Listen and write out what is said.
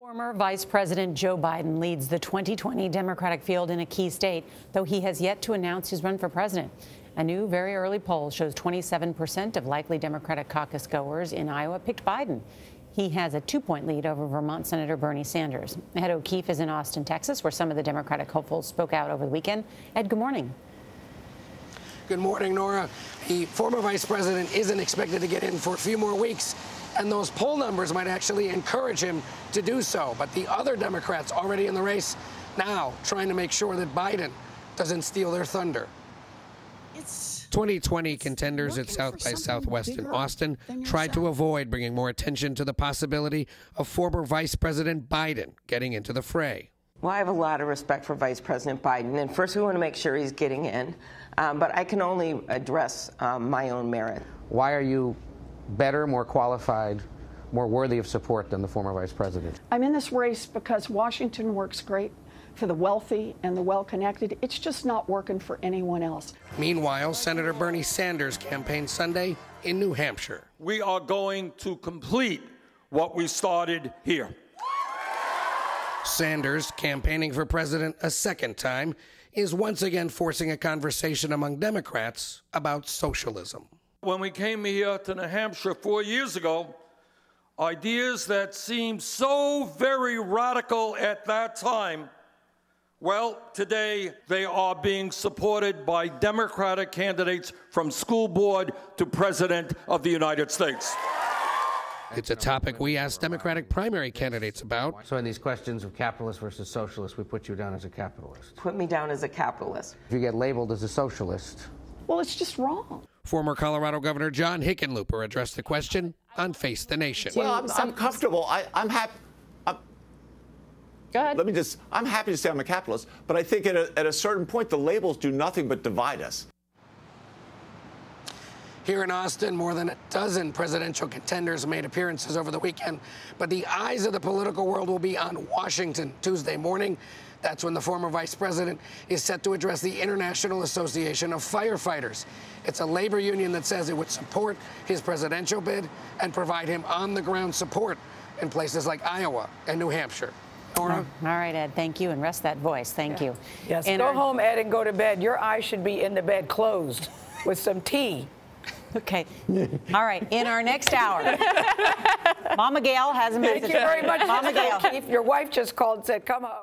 Former Vice President Joe Biden leads the 2020 Democratic field in a key state, though he has yet to announce his run for president. A new, very early poll shows 27% of likely Democratic caucus goers in Iowa picked Biden. He has a 2-point lead over Vermont Senator Bernie Sanders. Ed O'Keefe is in Austin, Texas, where some of the Democratic hopefuls spoke out over the weekend. Ed, good morning. Good morning, Nora. The former vice president isn't expected to get in for a few more weeks, and those poll numbers might actually encourage him to do so. But the other Democrats already in the race now trying to make sure that Biden doesn't steal their thunder. 2020 contenders at South by Southwest in Austin tried to avoid bringing more attention to the possibility of former Vice President Biden getting into the fray. Well, I have a lot of respect for Vice President Biden, and first we want to make sure he's getting in, but I can only address my own merit. Why are you better, more qualified, more worthy of support than the former vice president? I'm in this race because Washington works great for the wealthy and the well-connected. It's just not working for anyone else. Meanwhile, Senator Bernie Sanders campaigned Sunday in New Hampshire. We are going to complete what we started here. Sanders, campaigning for president a second time, is once again forcing a conversation among Democrats about socialism. When we came here to New Hampshire 4 years ago, ideas that seemed so very radical at that time, well, today they are being supported by Democratic candidates from school board to president of the United States. It's a topic we asked Democratic primary candidates about. So in these questions of capitalist versus socialist, we put you down as a capitalist. Put me down as a capitalist. If you get labeled as a socialist. Well, it's just wrong. Former Colorado Governor John Hickenlooper addressed the question on Face the Nation. Well, I'm comfortable. I'm happy. Go ahead. I'm happy to say I'm a capitalist, but I think at a certain point, the labels do nothing but divide us. Here in Austin, more than a dozen presidential contenders made appearances over the weekend, but the eyes of the political world will be on Washington Tuesday morning. That's when the former vice president is set to address the International Association of Firefighters. It's a labor union that says it would support his presidential bid and provide him on-the-ground support in places like Iowa and New Hampshire. Nora? All right, Ed, thank you, and rest that voice. Thank you. Yes, go home, Ed, and go to bed. Your eyes should be in the bed closed with some tea. Okay. All right. In our next hour, Mama Gayle has a message. Thank you very much. Mama Gayle. Your wife just called and said, come home.